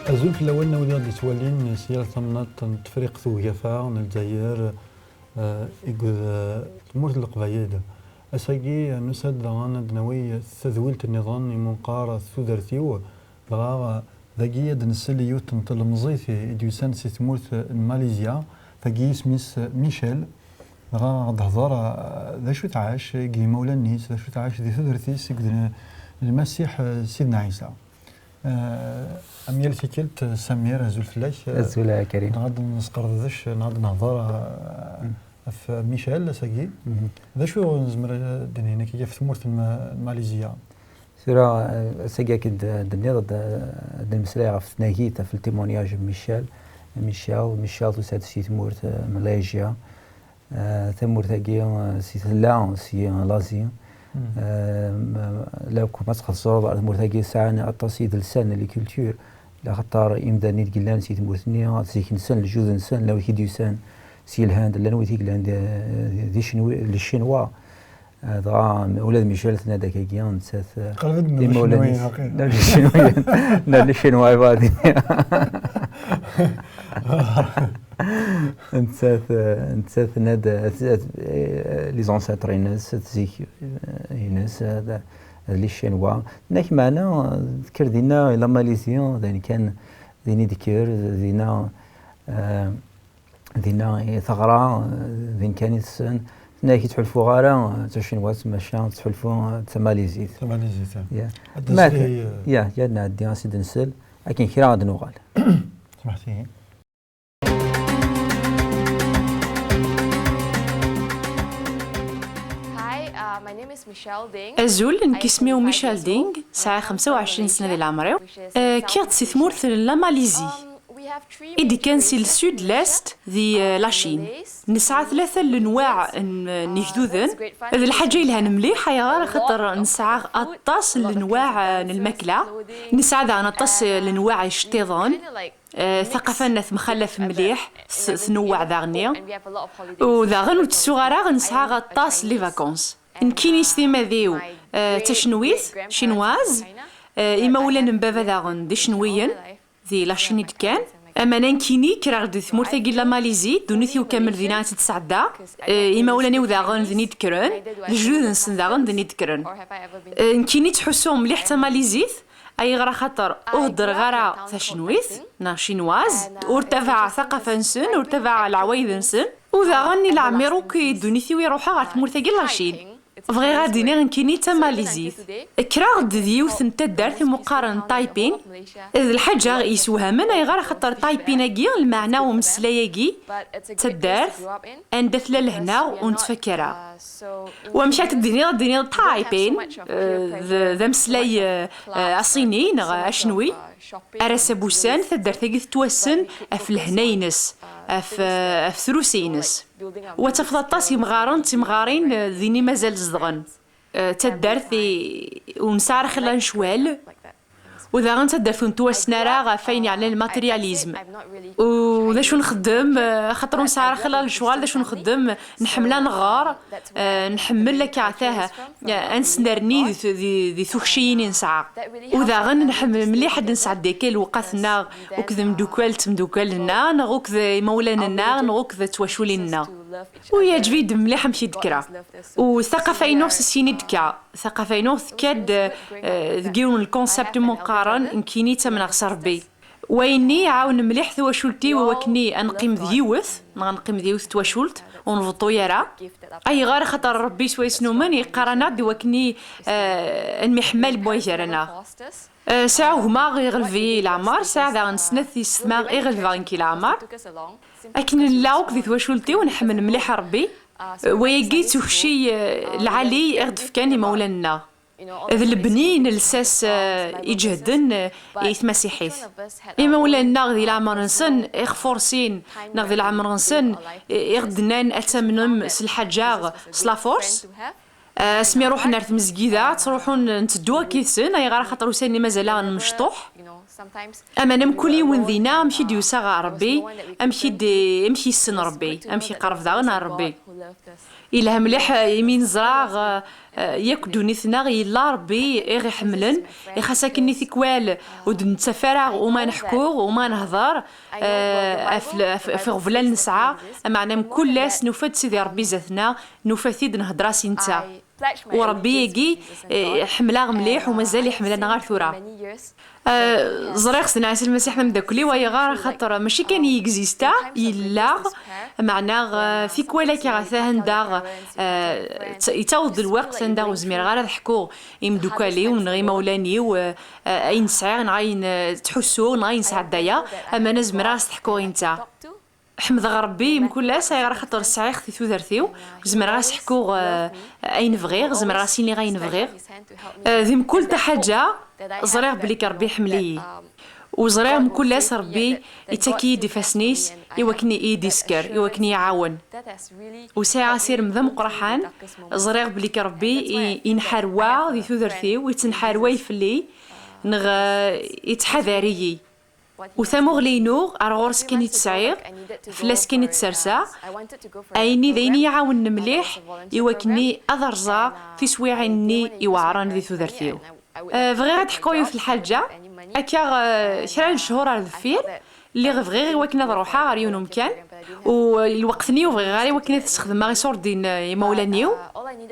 أزول في الأول نولي غادي تولين سيارة ثمنات تفريق ثوقفة الجزائر يقول تمورت القبايل أساقي نسد غانا دنوي تذويلة النظام منقار ثودرتيو بغا ذاقية دنسل يوتن تلمزيثي ديوسان سي تمورت ماليزيا ثاقي سميس ميشيل بغا دهضر ذا شو تعاش كي مولا النيس ذا شو تعاش ذي ثودرتي سيقدر المسيح سيدنا عيسى أميال فيكلت سمير أزول فلاش أزول كريم نغاد نسقردش نغاد نهضر في ميشيل ساكي ذا شو نزمر دنينا كي في ثمورة ماليزيا سورة ساكي كد دنيا المسلاية في ناهيتا في التيمونياج ميشيل تساد سي ثمورة ماليزيا ثمورة تاكي سي لا سي لازي لا كو ما تخصصوا على مرتاقي ساعة التصيد لسان لي كولتور لا خطر إمداني تقلان سي تمورثني سيك نسان الجوز نسان لو هيديو سان سي الهند لا نوي تقلان دي شنو الشينوا هذا ولاد ميشيل ثنا داك كيان نسات دي مولاني لا الشينوا لا الشينوا هذه نتسات ناد لي زونساتر ناس تزيك ناس هذا لي شينوا ناك معنا ذكر دينا الى ماليزيا يعني كان ديني ذكر دينا ثغره ذين كانت سن ناك تحلفوا غارا تا شينوا تماشا تحلفوا تا ماليزيا يا نادي سيد نسل لكن كي غاد نوغال سمحتي أزول نكسميو ميشيل دينغ ساعة 25 سنة ديال عمري كي غتسي ثمورث لا ماليزي إدي كان سي السود لاست دي لاشين نسعى ثلاثة الأنواع نجدوذن هذه الحاجة إلها مليحة يا غير خاطر نسعى أطاس الأنواع الماكلة نسعى ذا نطاس الأنواع الشتيضان ثقافة ناس مخلف مليح ثنوع ذاغنيا وذا غنو تسوغارا غنسعى غطاس لي فاكونس نكيني ستيما ذيو تشنويث شينواز إما ولا نبابا ذاغن دي شنويا ذي لاشيني كان أما نانكيني كرا غدي ثمور ثاقي لا ماليزي دونيثيو كامل ذينا تتسعدا إما ولا نيو ذاغن ذي نيدكرن الجدود نسن ذاغن ذي نيدكرن نكيني تحسوهم مليح تا ماليزيث أي غرا خاطر أهدر غرا ثاشنويث نا شينواز ورتفع ثقافة نسن ورتفع العوايد نسن وذا غني العميرو كي دونيثيو يروحا غا ثمور ثاقي لاشين بغي غادي نكيني تا ماليزيث كرا غد ديوث نتا دارت مقارن تايبين الحاجه يسوها من اي غير خاطر تايبيناكي المعنى ومسلاياكي تدارت اندث لهنا ونتفكرها ومشات ديني تايبين ذا مسلاي اصيني اشنوي أرس بوسان تدارت توسن اف الهنينس اف ثروسينس وتفضل طاسي مغارين ذيني مازال زدغن تدارثي ونسار خلان شوال وذا غن تدارثون توسنا راه فين يعني الماترياليزم وذا شو نخدم خاطر نسار خلال شوال ذا شو نخدم نحملها نغار نحمل لك عتاها انسنرني ذي ثوخشيين نسعى وذا غن نحمل ملي حد نسعى ديكال وقثنا وكذا مدوكالنا نغوك ذا مولانا نغوك ذا تواشولينا ويعجبني مليح مشي دكرا وثقافة ينوس سيني دكا ثقافة ينوس كاد ذكيون الكونسبت مقارن نكيني تمن غصر بي ويني عاون مليح تواشولتي ووكني انقيم ذيوث نقيم ذيوث تواشولت ونفطو يرا اي غير خاطر ربي شوي سنومن يقارنا دي وكني انمي حمال بويجرنا ساعة هما غيغلفي العمار ساعة ذا نسنث يسمع غيغلفي كي العمار لكن اللاوك ذي تواشولتي ونحمل مليح ربي ويجيت وشي العلي اغدف كان مولانا ذا البنين الساس يجهدن يتمسيحيث إما مولانا ذي العمر نسن إغفورسين نغذي العمر نسن إغدنان أتمنم سلحجاغ سلافورس اسمي روح نرث مزقيدة تروحون نتدوا كيسن أي غير خاطر وساني مازال مشطوح أما نمكولي ونذينا أمشي ديوسا غا ربي أمشي السن ربي أمشي قرف ذاغنا ربي إلا مليح يمين زراغ ياك دونيثنا يلا ربي غي حملن يخاصك كني ثكوال ودن تفرغ وما نحكو وما نهضر في غفلان نسعى معنا كل ناس نفد سيدي ربي زاتنا نفثيد نهضرا سينتا وربي يجي حملاغ مليح ومازال يحملنا غير ثورة. زريق سنعس المسيح مداكلي وهي غار خاطر ماشي كان يكزيستا إلا معناه في كوالا كي غاثا هندا يتعوض الوقت هندا وزمير غير نحكو يمدوكالي ونغي مولاني وأي نسعي نغاين تحسو نغاين سعدايا أما نزمر راس تحكو انت حمد ربي من كل ساي غير خاطر السعي خذي ثوثرتيو زمر راس حكو أين فغير زمر راسي اللي غاين فغير ذي كل حاجة زريغ بليك ربي حملي وزريغ من كل ناس ربي يتاكي ديفاسنيس يوكني ايدي سكر يوكني يعاون وساعة سير مذم قرحان زريغ بليك ربي ينحروا ذي ثوثرتيو ويتنحروا يفلي نغ يتحذري وثمو غلينو أرغورس كان يتسعير فلاس كان يتسرسع أيني ذيني يعاون مليح يوكني أذرزا في سويعني يوعران ذي ثوثرتيو فغير تحكويو في الحاجة أكا شرال شهور على الذفير اللي غفغي وكنا ضروحا غير يونو مكان والوقتني وفغي غير وكنا تستخدم غير صور دين يمولانيو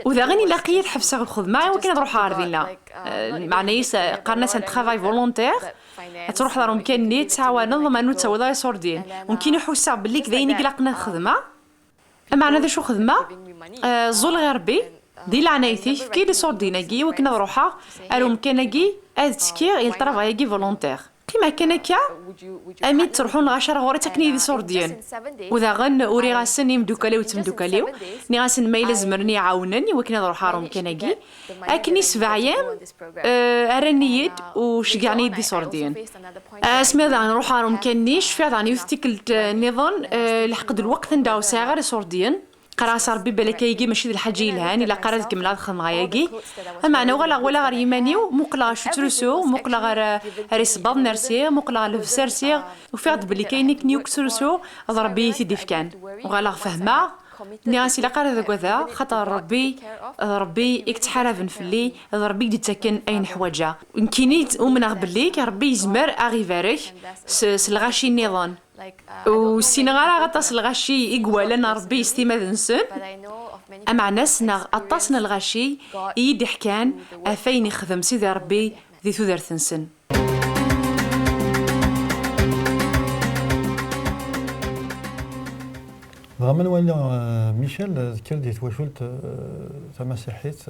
وذا غني لاقيت حبسة الخدمة وكنا ضروحا غير معناه قارنا سان ترافاي فولونتير تروح دارهم كان نيت ساعة نظم أنو تسوي ذا صور دين ممكن يحوسا باللي كذاين قلقنا الخدمة معناه ذا شو خدمة زول غير بي دي لعنايتي في كي دي صور ديناكي وكنا نروحها الو مكاناكي اد تسكير يل طرافايكي فولونتير كيما كان كا امي تروحون غاشر غوري تكني دي صور ديال وذا غن اوري غاسن يمدوكاليو تمدوكاليو ني غاسن ما يلزمرني يعاونني وكنا نروح راهم كناكي اكني 7 ايام ارانيد وشقعني دي صور ديال اسمي ذا نروح راهم كانيش في ذا يفتكل نظن لحقد الوقت نداو ساعه صور ديال قراص ربي بالك يجي ماشي الحاجه يلهان الا قرات كمل هاد الخدمه غايجي معنا ولا غير يمانيو مقلا شو ترسو مقلا غير ريسباب نرسي مقلا لفسرسي وفيض باللي كاينك نيوك ترسو ربي يثدي فكان وغالا فهمه ناس الا قرا ذاك وذا خاطر ربي يكتحرفن فلي ربي يتسكن اين حواجه يمكنيت ومن باللي ربي يزمر اغيفارك سلغاشي النظام والسينغال غطاس الغاشي إقوى لنا ربي استماد نسن أمع ناسنا أطاسنا الغاشي يدي حكان أفين يخدم سيدي ربي ذي ثودر ثنسن غامن ولا ميشيل ذكر دي تواشلت تمسيحيت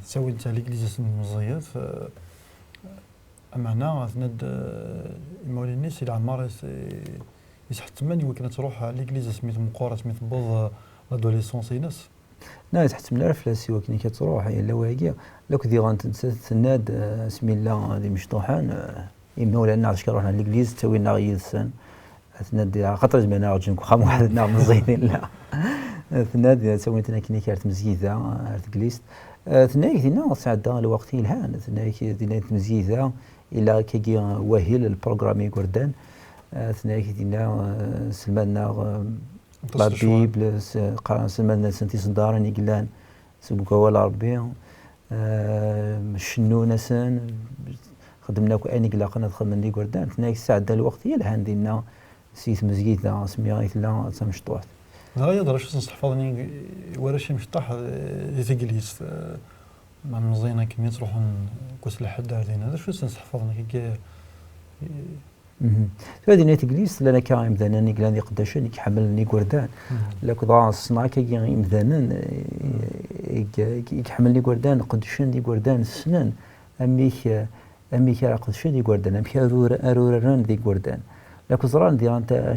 تسوي تاع ليكليزيس المزيات معنا ثند المولينيس الى عمار يسحتمني وكنا تروح ليكليز سميت مقورة سميت بوض لادوليسونس ينس لا تحتمل عرف لا سي وكني كتروح الا واقيا لوك دي غنتسناد اسم الله دي مشطوحان يمولا نعرف كروحنا ليكليز تاوينا غيسان ثناد خاطر زعما رجلك خام واحد نعم زينين لا ثناد سويتنا كني كارت مزيده ارت كليست ثنايك دينا ساعدا الوقت الهان ثنايك دينا مزيده الى كي واهل البروغرامي كوردان ثنايك دينا سلمنا لا بيبل قران سلمنا سنتي صدارني قلان سبوك ولا ربي شنو نسان خدمنا كو اني قلقنا خدمنا كوردان ثنايك ساعدا الوقت الهان دينا سيت مزيده سميها لا تمشطوح ها يقدر شو نستحفظني ولا شي مشطح يتجلس مع مزينه كمية تروحون كوس لحد هذين هذا شو نستحفظني كي هذه نيت جليس لنا كاين مثلا نيكلاني قداشن يحملني كوردان لك ضاع الصناعه كي مثلا يحملني كوردان قداشن دي كوردان السنان اميك راه قداشن دي كوردان اميك اروران دي كوردان لك زران دي انت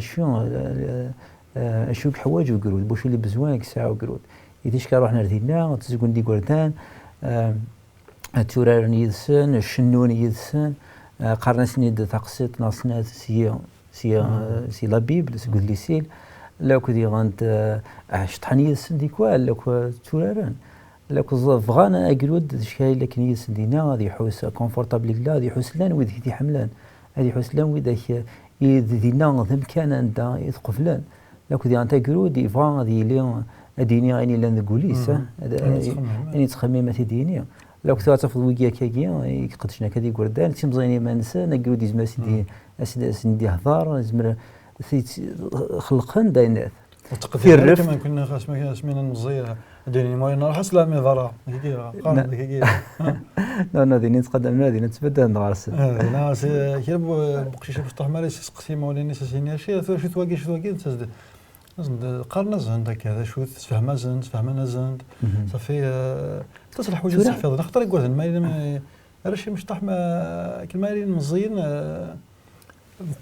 شو حوايج وقرود بوش اللي بزوانك ساعه وقرود يديش كروحنا ردينا تزقون دي كوردان التورار يدسن الشنون يدسن قرن سنيد تقسيط ناصنات سي لا بيبل سقول لي سيل لو كدي غانت شطحن يدسن ديكوال لو توراران لو فغانا اقرود شكاي لكن يدسن دينا غادي يحوس كونفورتابل لا غادي يحوس لان ويد دي حملان غادي يحوس لان ويد دينا ذم كان عند يثقفلان لو كدي انت قرود يفغا غادي لي دينية يعني لان كوليس يعني تخميمات دينية لو كنت تفضل ويكيا كاكيا قدشنا كذي قردان تيمزيني ما نسى نقول دي زما سيدي هضار زمر خلقن داينات في الرف كما كنا خاصنا سمينا نزير ديني ما نروح اصلا من ضرا هكي لا ديني تقدمنا ديني تبدا نغارس لا كي بقشيش بصح ما ليش قسيم ولا ناس سينيا شي شو تواقي تسد قرن زند هذا شو تفهم زند تفهم زند صافي تصلح حوايج صافي نختار يقول ما راه مش طاح ما كلمه مزيان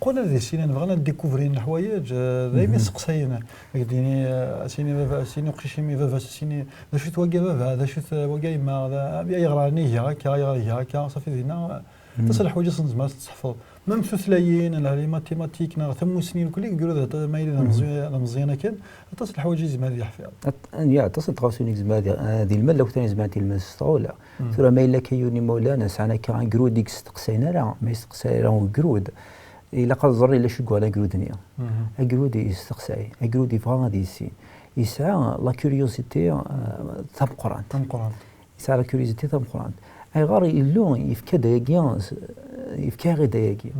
قلنا ذي السنين بغينا نديكوفرين الحوايج دايما سقسينا قديني سيني وقشيمي فافا سيني ذا شو تواقي فافا ذا شو تواقي ما هذا يغراني هكا صافي دينا تصل حوايج زعما تحفظ ميم ثلاثيين لي ماتيماتيك ثم سنين الكل يقولوا هذا ما يلي مزيانه كان تصل حوايج زعما اللي يحفظ يا تصل تغاسوني زعما هذه المال لو كان زعما المستولا ترى ما الا كيوني مولانا سانا كان قرود ديك استقسينا راه ما يستقسي راه قرود إلا قال زري لا شكو على قرودنيا قرودي يستقسي قرودي فغادي يسي يسعى لا كوريوزيتي تام قران يسعى لا كوريوزيتي تام قران اي غار يلو يفكا غير داياكي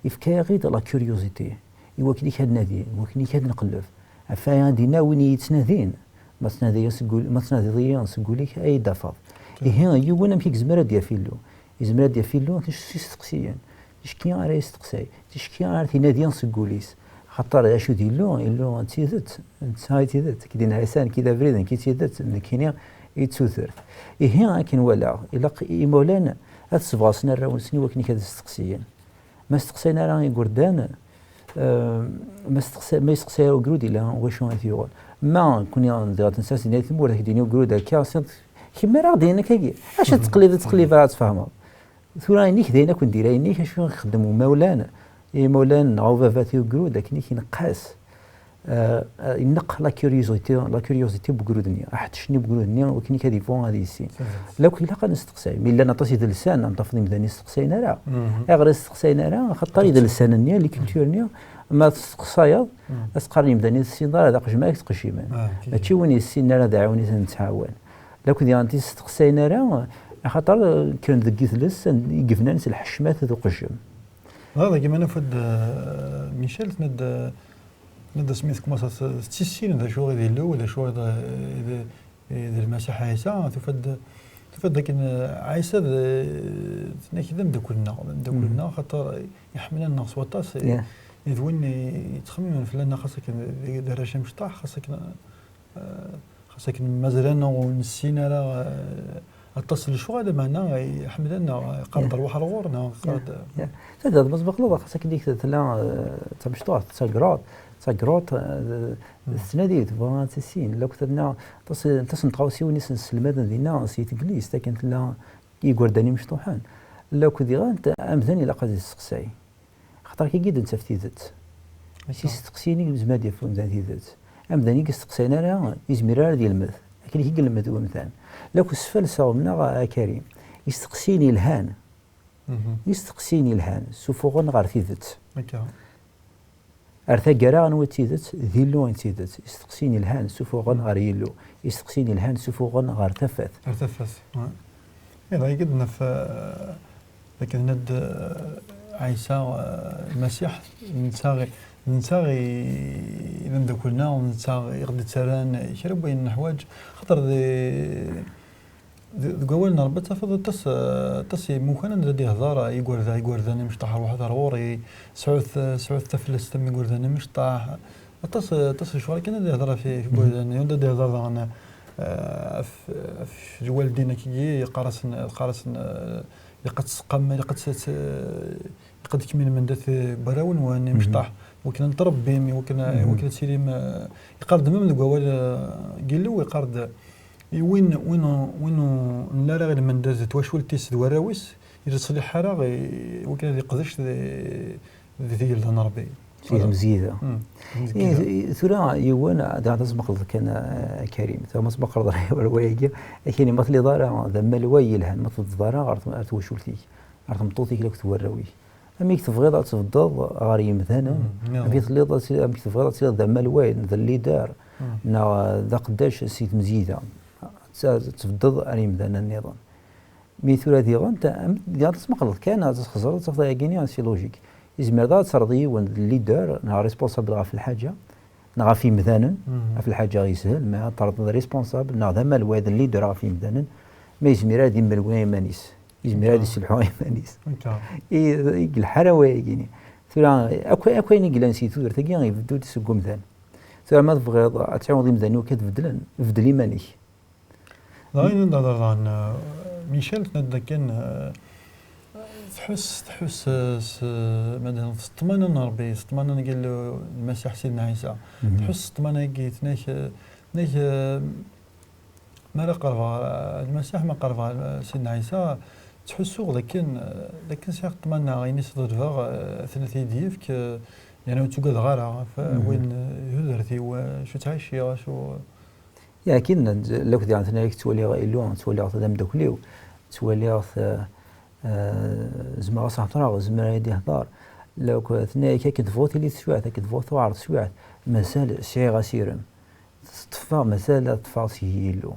يفكا غير لا كوريوزيتي يوكلي هاد نادي يوكلي هاد نقلف عفايا دينا وين يتنادين ما تنادي يسقول ما تنادي يسقول لك اي دافا هنا يوانا مكيك زمره ديال فيلو تستقسيان تشكي راه يستقسي تشكي راه تينادي نسقوليس خاطر اشو ديلو تيزت نتاي تيزت كي عيسان كي فريدن كي تيزت كينيا يتسوثر هنا كاين ولا الا مولانا هاد الصفاصنا راه سني وكني كذا استقسيين ما استقسينا راه يقردان ما يستقسي قرودي لا واش يقول ما كنا ندير تنسى نيت مور هذيك دينيو قرودا كاسنت كيما راه دينا كاكي اش تقليبات تفهمها ثوراني نيك دينا كون ديري نيك شنو نخدموا مولانا او فافاتي قرودا كني كينقاس ينق لا كوريوزيتي بقرودنيا احد شنو بقرودنيا وكني كادي فون هذه السين لو كنت لاقا نستقسي مي لا نطاسي ذا اللسان نطفني بدا نستقسينا راه غير استقسينا راه خاطر ذا اللسان اللي كولتورنيا ما تستقصايا اسقرني بدا نستنظر هذا قجماك تقشيمان هادشي وين السين راه دعوني نتعاون لو كنت انت استقسينا راه خاطر كان ذكيت لس يقفنا نس الحشمات ذو قجم هذا كيما نفد ميشيل ند سميث كما تسين ذا شو غادي لو ولا شو هذا المسيح عيسى تفد لكن عيسى كذا مدكلنا خاطر يحملنا الناس وطاس يذوين يتخمم فلان خاصك دراجه مشطاح خاصك مازالنا ونسينا راه اتصل شو هذا معنا يحملنا قرض الروح الغورنا هذا مسبق له خاصك ديك تلا تمشطاح تاكروت السنه ديال تبغى تسين لو كنا تصل نتقاوسيو نيس نسلمادن دينا سيت انجليز كانت لا يقرداني مشطوحان لو كدي انت امثاني لا قادي تسقسي خاطر كي قيد انت فتيدت ماشي تسقسيني زعما ديال فون ذات امثاني كتسقسينا راه يزميرار ديال المذ لكن كي قال المذ مثلا لو كسفل ساو منا كريم يستقسيني الهان سوفوغن غير تيدت أرثا جرا نو تيدت ذيلو تيدت يستقسيني الهان سوفوغن غير يلو يستقسيني الهان سوفوغن غير تفث إذا يقدنا في لكن ند عيسى المسيح نتاغي إذا ندكلنا ونتاغي يغدي تسران يشرب بين الحوايج خاطر قولنا ربط تفضل تس ممكن ندي هضاره يقول ذا مش طاح واحد غوري سعود تفلس تم يقول ذا مش طاح تس شو كان ندي هضره في يقول ذا ندي هضره انا في والدينا كي قارس يقد سقم يقد كمين من دات براون واني مش طاح وكنا نضرب بهم وكنا سيريم يقرد من القوال قيلو يقرد وين لا غير من دازت واش ولتيس دواراويس اذا تصلي حاره وكان يقدرش ذي النربي فيه مزيده ثورا يوانا دا تسبق كان كريم ثم سبق رضا الوايجه كاين مثل دار ذم الواي لها مثل دار عرفت واش ولتي عرفت مطوطيك لك توراوي اميك تفغيض تفضل غاري مثلا اميك تفغيض ذم الواي ذا اللي دار ذا قداش سيت مزيدة تفضل أريم ذا النظام ميثورا ديغا أنت تسمع غلط كان تخزر تفضل يجيني سي لوجيك يزمر ذا ترضي والليدر نها ريسبونسابل في الحاجة نغا في مثلا في الحاجة يسهل ما ترضي ريسبونسابل نغا ذا الواد الليدر في مثلا ما يزمر هذه من الوين مانيس يزمر هذه السلحة مانيس الحراوي يعني ثورا أكوين يقول نسيت ثورا تجي يبدو تسقو مثلا ثورا ما تبغى تعوض مثلا وكتبدل بدلي ماني ضاين عن ميشيل تنذكر تحس مثلا سطمانة ربي سطمانة قال له المسيح سيدنا عيسى تحس سطمانة قيت نيش ما قرب المسيح ما قرب سيدنا عيسى تحسوا لكن شيخ طمنا غيني صدفا ثلاثي ديفك يعني تقعد غارة وين هدرتي وشو تعيشي وشو يا أكيد لو كنت عندنا تولي غايلو تولي غاث دمدوكليو تولي غاث زعما صح طرا زعما يدي هضار لو كنا كتفوتي لي سواعت كتفوتو عرض سواعت مسال شي غاسيرم طفا مسال طفا سيلو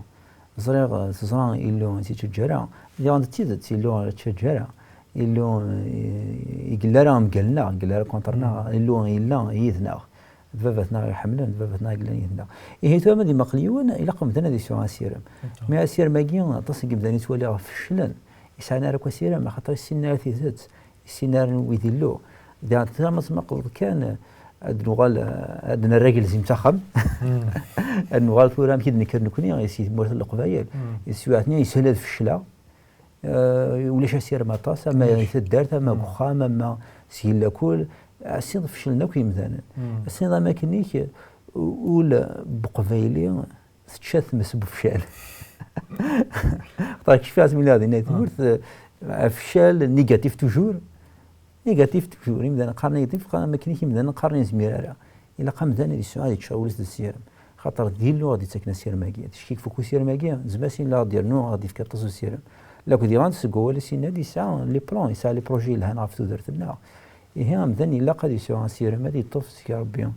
زريغ تزران إلو تيتجرا يعني تيزت إلو تيتجرا إلو يقلرا مقلنا قلرا كونترنا إلو إلا يذنا فافتنا يحملن فافتنا قلنا يذنا إيه تو مدي مقليون إلا قمتنا دي سوا سيرم ما سير ماكين تصق بداني تولي فشلن يسعنا ركوا سيرم ما خاطر السينار تيزت السينار ويدلو إذا تما تمقل كان النغال عندنا الراجل زي متخم النغال ثورة كيد نكوني يسي مورث القبايل يسواتني يسهل في الشلا ولاش يسير مطاس ما يتدارت ما بخام ما سيلا كل السيد فشلنا كي مثلا السيد ما كنيش ولا بقبايلي تشات مسب فشل طيب كيف لازم هذه نيت فشل نيجاتيف توجور نيجاتيف تجوري مثلا قرن نيجاتيف ما كاينش مثلا قرن زميرة إلا قام مثلا السؤال يتشاول السيرم خاطر ديالو غادي تسكن السيرم ماكيا تشكيك فوكو سيرم ماكيا زماسين لا دير نو غادي فكر تصو السيرم لا كدي غنسقو ولا سينا دي ساعه لي بلان يسا لي بروجي اللي هنا عرفتو درت لنا إيه مثلا إلا قاد يسوى السيرم هادي طوف يا ربي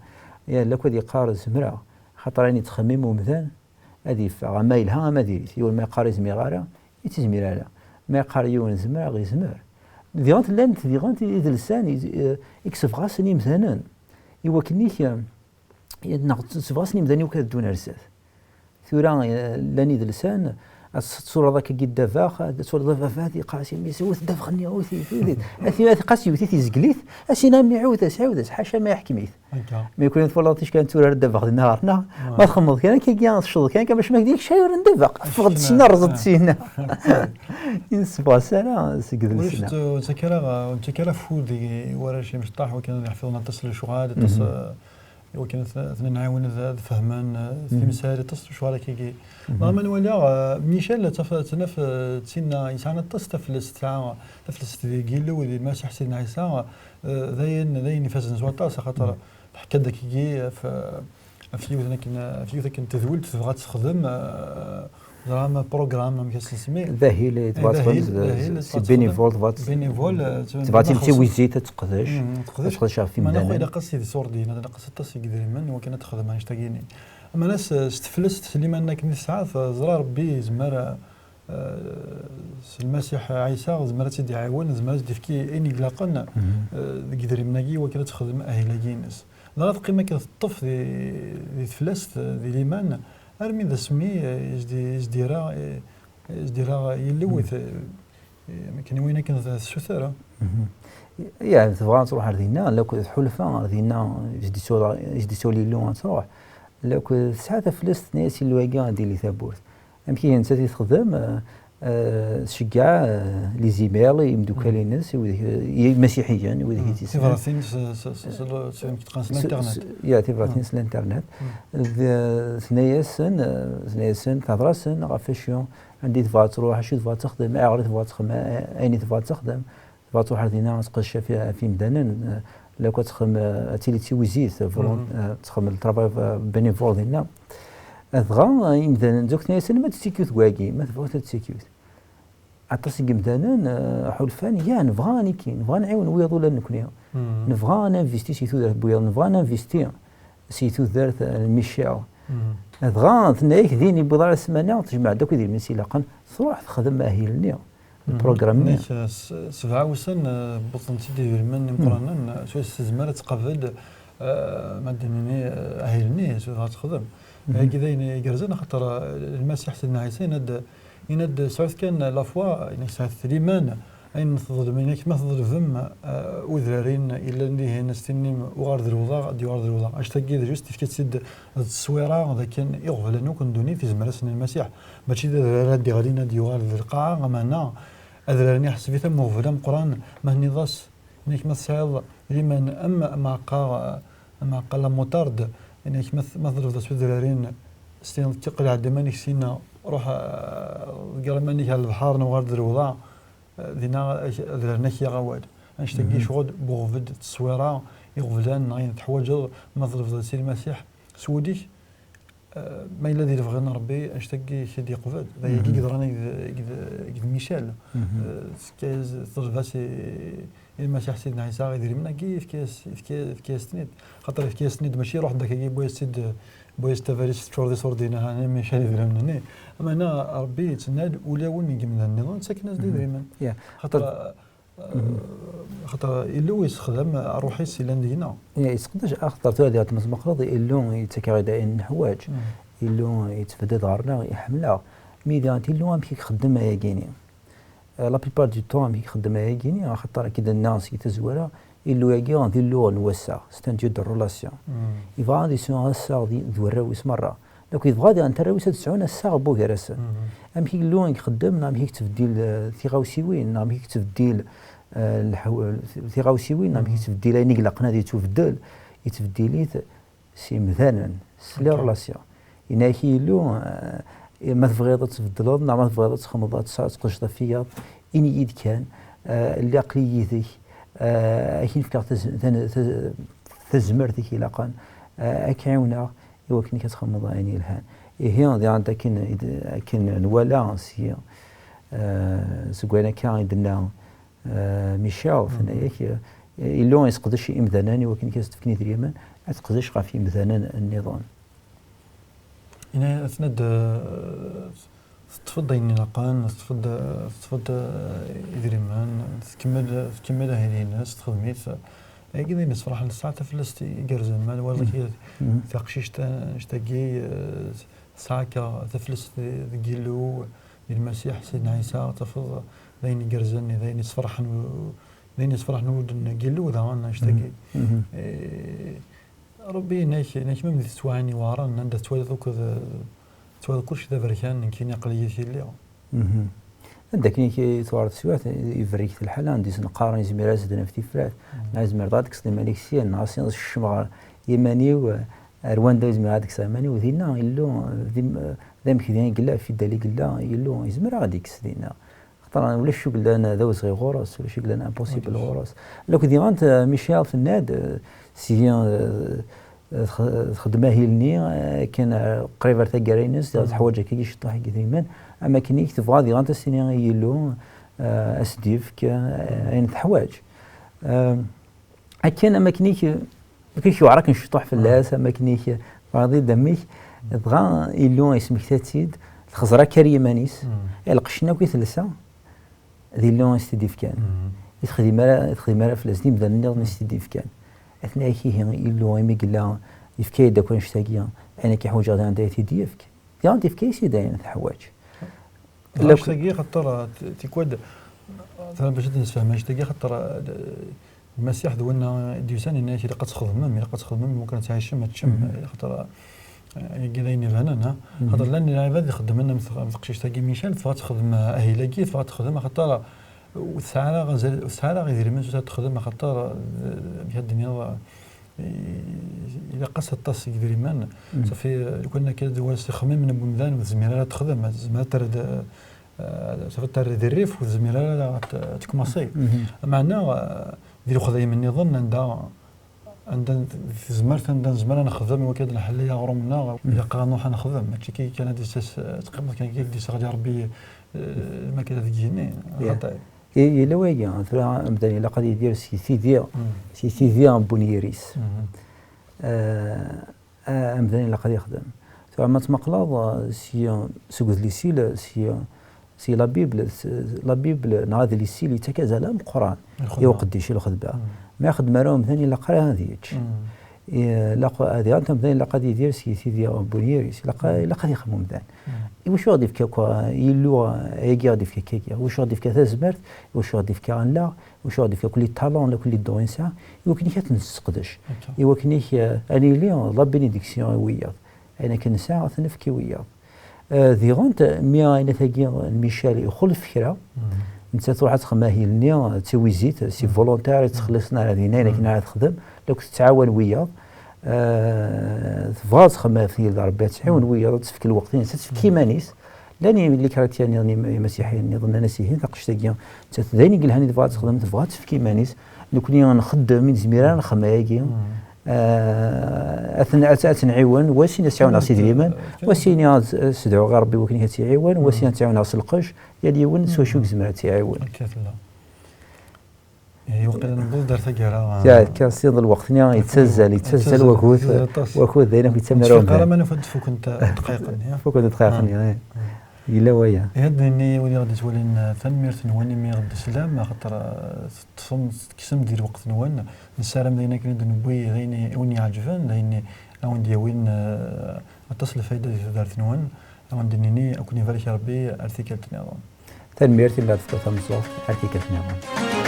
يا لا كدي قار زمرة خاطر راني تخمم مثلا هادي فا ما يلها ما ديريت يقول ما قاري زميرة يتزميرة ما قاريون زمرة غير زمر ديغانت لانت ديغانت يدلسان يكسف غاسني مثلا يوكنيك ينقص غاسني مثلا وكاد دون رسات ثورا لاني دلسان الصورة ذاك قد دفاخ الصورة دفاخ هذه قاسي ميسوت دفخني اوثي اثي قاسي وثي زقليت اسينا ميعود عاود حاشا ما يحكميت ما يكون فولاتيش كان تورا دفاخ نهارنا ما تخمض كان كي الشغل كان باش ما كديك شي ندفق فقد سينا رزت سينا ينسبا سنه سقد السنه تكرا فودي ورا شي مشطاح وكان يحفظنا تصل شغال تصل وكان نعاون فهمان في مسائل تصل شغال كي ما نولي ميشيل تنف تسينا يسعنا تفلس تاع تفلس كيلو اللي ماشي حسين عيسى ذاين فاز نزوطا خاطر حكى داك كي في يوثك انت تذولت تبغى تخدم زعما بروغرام ما كنسميه باهي اللي تبغى بينيفول تبغى تمشي ويزيت تقدرش في مدن انا قصدي صوردي انا قصدي تصي قديما وكانت تخدم مانيش تاكيني اما ناس استفلست اللي ما انك ساعات زرا ربي زمر المسيح عيسى زمر تيدي عاون زمر تفكي اني لاقنا قدري مناكي وكانت تخدم اهل جينس لا قيمه كطف دي فلست دي ليمان ارمي ذا سمي جديرا يلوث كان وين كان السثره يعني تبغى تروح لدينا لو كنت حلفاء لدينا جدي سولي لون تروح لو كنت ساعات فلست ناس الواقع ديال ثابوت يمكن انت تخدم شجع لي زيميل يمدوك لي الناس مسيحيا وذيك تيفراتين تقنص الانترنت يا تيفراتين الانترنت ثنايا تهضر سن غافاشيون عندي تبغى تروح شي تبغى تخدم غير تبغى تخدم ايني تبغى تخدم تبغى تروح لدينا تقش في مدنن لو كتخدم تيليتي ويزيت تخدم الترافاي بينيفول ديالنا أذغى يمدن دوك ناس ما تسيكيوت واقي ما تبغى تسيكيوت عطاسي مثلا حلفان يا نبغى كي نبغى نعاون وياض ولا نكونيا نبغى نانفيستي سيتو دارت بويا نبغى نانفيستي سيتو دارت ميشيل دغا ثنايك ديني بضع السمانه تجمع دوك ديال المسيلاقا تروح تخدم ماهيلني البروغرام 7 وسن بطن سيدي بالمن مقرانا شو استزمار تقفل مدني اهلني شو غتخدم كذا يقرزنا خاطر المسيح سيدنا عيسى يند سعود كان لافوا يعني ساعه الثليمان اين تظلم انك ما تظلم وذرارين الا اللي هنا ستني وغارد الوضاء دي غارد الوضاء اش تلقى جوست كيف تسد التصويره هذا كان يغفل انه كن دوني في زمره سن المسيح ماشي دي غادينا دي غارد القاعه معنا اذراني حسبي ثم مغفله القران ما نضاس انك ما تصعد لمن اما ما قال موتارد انك ما ظلف ذا ذرارين ستين تقل عدمانك سينا روح قال مانيك على البحر نغارد الوضاء دينا درناك يا غواد نشتكي شغل بوغفد التصويره يغفلان غين تحواج ما ظلف سي المسيح سودي ما الا دير بغينا ربي نشتكي شي قفل كي قدرنا قد ميشيل كاز ظلف سي المسيح سيدنا عيسى غيدير منا كيف كاس تنيد خاطر في كاس تنيد ماشي روح داك يبغي يسد بويس تفاريس تشوردي صوردينا انا ماشي هذا مني اما انا ربي تناد ولا وني من النظام ساكن ناس ديما خاطر إلو يستخدم روحي سيلان دينا يسقدش اخطر هذه المقرض إلو يتكرر دائما حوايج إلو يتفدى دارنا يحملها ميدان إلو امشي يخدم ياكيني لا بيبار دو طون امشي يخدم ياكيني خاطر كذا الناس يتزورا إلو ياكي دي لو نوسع ستانتيو دو رولاسيون يبغى دي سون الساغ دي الراويس مره لو يبغى انت الراويس تسعون الساغ بو كراسن امشي لو يخدم نامشي تفديل ثيغاوسيوين نامشي تفديل ثيغاوسيوين نامشي تفديل اني قلقنا دي تفدل يتفديليت سي مثلا سلي رولاسيون يناكي لو ما تبغيض تفدلود ما تبغيض تخمضات تقشط فيا اني يد كان اللي عقليتك اكين فكرت تزمرتك الى قان اكاونا يوكني كتخمض عيني الهان هي دي عندك كن نوالا سي سكوانا كان عندنا ميشيل ثناياك إلو يسقدش امداناني ولكن كيستفكني في اليمن ما تقدرش في امدانان النظام هنا اسند تفضل اني لقان تفضل ادريمان تكمل هذه الناس تخدميت كذا الناس فرح الساعه تفلست يقرز المال ولا كي ثقشيش تشتاقي ساعه تفلست قيلو المسيح سيدنا عيسى تفضل ذين يقرزني ذين يصفرح نود قيلو ذا انا نشتاقي ربي نايش ما مدي تواني وارا عند توالد كلشي دابا بركان كاين عقليتي اللي عندك كي توارد سوات يفريك الحال عندي نقارن زميرات زدنا في تفرات مع زمير دادك سلي مالكسيا ناصين الشمغار يماني ورواندا زمير هذاك ساماني ودينا يلو ذم كذا قلا في دالي قلا يلو يزمر غاديك سدينا خاطر ولا شو قلنا انا ذوز غير غورس ولا شو قلنا امبوسيبل غورس لو كدي انت ميشيل في الناد سيان خدمه هيلني كان قريبه تاع كارينس حوايج كي يشطح ديما اما كني يكتب غادي غانت السيني يلو اسديف كاين حوايج كان اما كني كيف يعرك نشطح في اللاس اما كني راضي دمي بغا يلو اسمك تاتيد الخزره كريمانيس القشنا كي ثلثه ذي لون استديف كان يخدم في الاسنين بدا النظام استديف كان اثناء كي هي يلو يمي قلا يفكي داك نشتاقيا انا كي حوايج غادي عندها تيديفك ديال تيفكي سي داين الحوايج لا نشتاقي خاطر تيكود مثلا باش نفهم نشتاقي خاطر المسيح دولنا ديوسان الناس اللي قد تخدم ممكن تعيش ما تشم خاطر كاين فهنا خاطر لان العباد يخدم لنا ما تقشيش تاكي ميشيل فغا تخدم اهلاكي فغا تخدم خاطر والساعه غير من تخدم خاطر في الدنيا الا قصت الطاس يدير مان صافي كنا كندوز خمم من بمدان والزميله تخدم الزميله ترد صافي ترد الريف والزميله تكماصي معنا ديروا خدايا من النظام عندنا في زمرت عندنا زمرة نخدم وكاد نحليها غرمنا إلا قانون حنخدم ماشي كي كان هذا تقريبا كان كيف ديس غادي ربي المكان هذا كيجيني اي لا وايا مثلا الا قد يدير سي ثيديا بونيريس مثلا الا قد يخدم ثم تمقلاض سجود لي سي لا بيبل نهاد لي سي اللي تكازل القرآن يوقديش الخذ بها ما ياخذ مالهم ثاني لا قرا هذيك لا هذه انت مثلا لا قد يدير سيدي بونيريس لا قد يخمم ذان واش غادي في كوا يلو ايغي غادي في كيكيا واش غادي في كذا زمرت واش غادي في كان لا واش غادي في كل طالون لا كل دو انسان يمكن كتنسقدش يمكن اني لي لا بينيديكسيون وياض انا كنساعه نفكي وياض ذي غونت ميا انا ثاقي ميشيل يخل فكره انت تروح تخمه هي النيا تويزيت سي فولونتير تخلصنا هذه هنا كنا تخدم لو كنت تعاون وياض فاز خما في ربي تعاون وياض تفك الوقتين تفكي مانيس لاني اللي كرهت يعني مسيحيين نظن انا سيهين تقش تاقي انت ثاني قال هاني فاز خدمت فاز تفكي مانيس لو كني نخدم من زميران خما ياكي أثنعيون واسين تسعون عصي ديمان واسين سدعو غير ربي وكني كتعيون واسين تعاون عصي القش يديون سوا شوك زمان تعاون يوقيلا نقول دار ثقيرة كاسيض الوقت نيا يتسلسل وكوث ذينا في تمرون قال ما نفد فوق انت دقيقا فوق دقيقا إلا ويا هادني ولي غادي تولين ثنميرت نواني مي غد السلام خاطر كسم ديال وقت نوان نسالم دينا كنت نبوي غيني وني عجبان لاني اون دياوين اتصل الفايده ديال دارت نوان اون ديني اكوني فالك ربي ارتيكلت نظام ثنميرتي بعد فتره مزوف ارتيكلت نظام